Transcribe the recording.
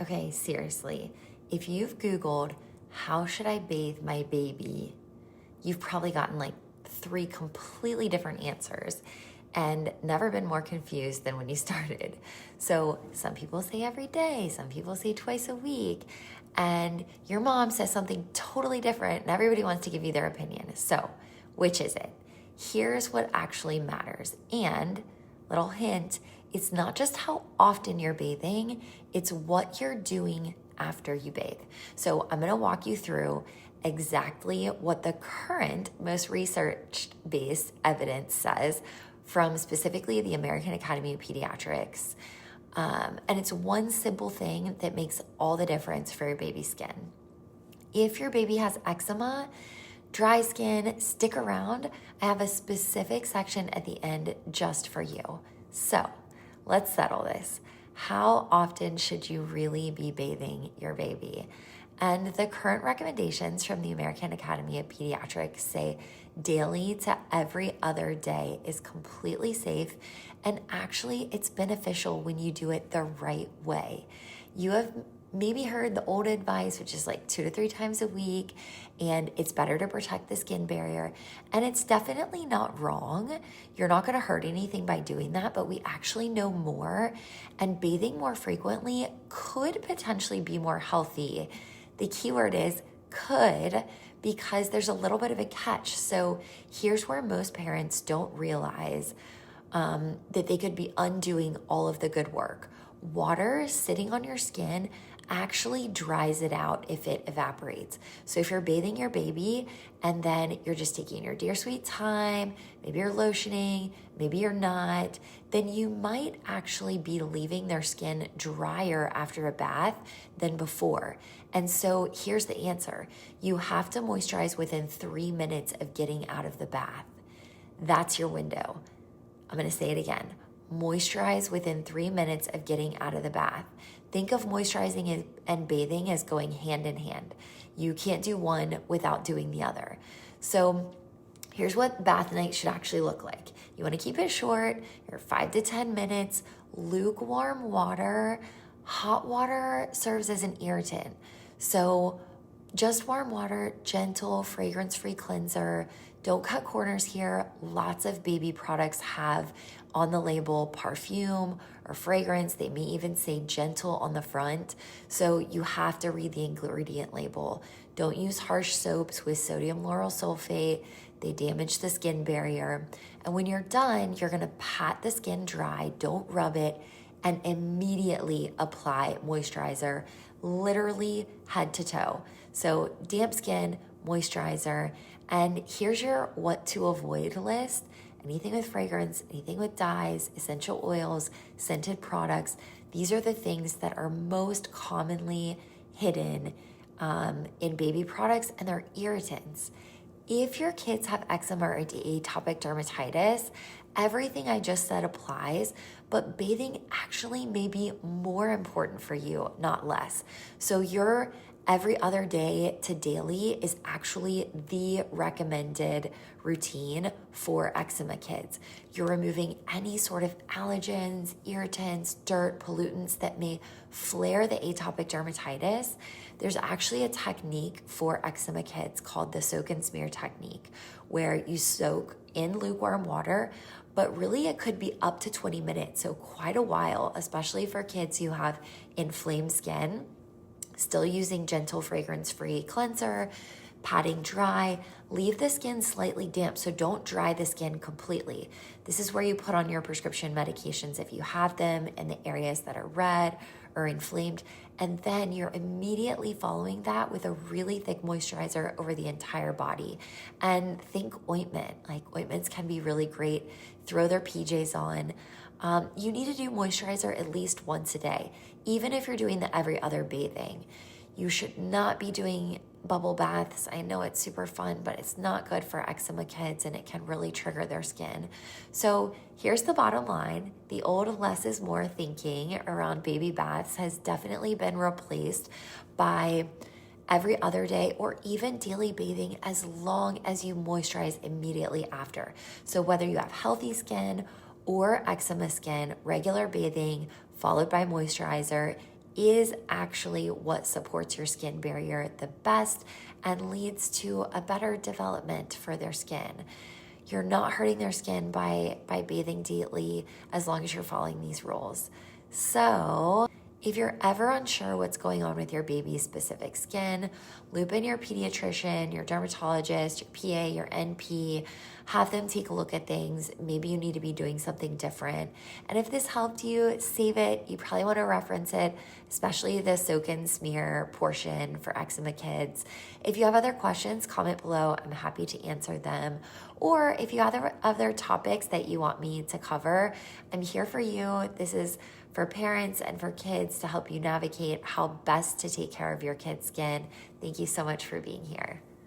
Okay, seriously, if you've Googled, how should I bathe my baby? You've probably gotten like 3 completely different answers and never been more confused than when you started. So some people say every day, some people say twice a week, and your mom says something totally different, and everybody wants to give you their opinion. So which is it? Here's what actually matters. And little hint, it's not just how often you're bathing, it's what you're doing after you bathe. So I'm gonna walk you through exactly what the current most research-based evidence says from specifically the American Academy of Pediatrics. And it's one simple thing that makes all the difference for your baby's skin. If your baby has eczema, dry skin, stick around. I have a specific section at the end just for you. So let's settle this. How often should you really be bathing your baby? And the current recommendations from the American Academy of Pediatrics say daily to every other day is completely safe, and actually it's beneficial when you do it the right way. You have maybe heard the old advice, which is like 2 to 3 times a week, and it's better to protect the skin barrier. And it's definitely not wrong. You're not gonna hurt anything by doing that, but we actually know more, and bathing more frequently could potentially be more healthy. The key word is could, because there's a little bit of a catch. So here's where most parents don't realize that they could be undoing all of the good work. Water sitting on your skin actually dries it out if it evaporates. So if you're bathing your baby and then you're just taking your dear sweet time, maybe you're lotioning, maybe you're not, then you might actually be leaving their skin drier after a bath than before. And so here's the answer. You have to moisturize within 3 minutes of getting out of the bath. That's your window. I'm gonna say it again. Moisturize within 3 minutes of getting out of the bath. Think of moisturizing and bathing as going hand in hand. You can't do one without doing the other. So here's what bath night should actually look like. You wanna keep it short, you're 5 to 10 minutes, lukewarm water. Hot water serves as an irritant. So just warm water, gentle, fragrance-free cleanser. Don't cut corners here. Lots of baby products have on the label perfume or fragrance. They may even say gentle on the front. So you have to read the ingredient label. Don't use harsh soaps with sodium lauryl sulfate. They damage the skin barrier. And when you're done, you're gonna pat the skin dry, don't rub it, and immediately apply moisturizer, literally head to toe. So damp skin, moisturizer, and here's your what to avoid list. Anything with fragrance, anything with dyes, essential oils, scented products. These are the things that are most commonly hidden in baby products, and they're irritants. If your kids have eczema or atopic dermatitis, everything I just said applies, but bathing actually may be more important for you, not less. So your every other day to daily is actually the recommended routine for eczema kids. You're removing any sort of allergens, irritants, dirt, pollutants that may flare the atopic dermatitis. There's actually a technique for eczema kids called the soak and smear technique, where you soak in lukewarm water, but really it could be up to 20 minutes, so quite a while, especially for kids who have inflamed skin. Still using gentle fragrance-free cleanser, patting dry, leave the skin slightly damp, so don't dry the skin completely. This is where you put on your prescription medications if you have them in the areas that are red or inflamed, and then you're immediately following that with a really thick moisturizer over the entire body. And think ointment, like ointments can be really great. Throw their PJs on. You need to do moisturizer at least once a day, even if you're doing the every other bathing. You should not be doing bubble baths. I know it's super fun, but it's not good for eczema kids and it can really trigger their skin. So here's the bottom line. The old less is more thinking around baby baths has definitely been replaced by every other day or even daily bathing as long as you moisturize immediately after. So whether you have healthy skin or eczema skin, regular bathing followed by moisturizer is actually what supports your skin barrier the best and leads to a better development for their skin. You're not hurting their skin by bathing deeply as long as you're following these rules. So if you're ever unsure what's going on with your baby's specific skin, loop in your pediatrician, your dermatologist, your PA, your NP, have them take a look at things. Maybe you need to be doing something different. And if this helped you, save it. You probably want to reference it, especially the soak and smear portion for eczema kids. If you have other questions, comment below. I'm happy to answer them. Or if you have other topics that you want me to cover, I'm here for you. This is for parents and for kids to help you navigate how best to take care of your kid's skin. Thank you so much for being here.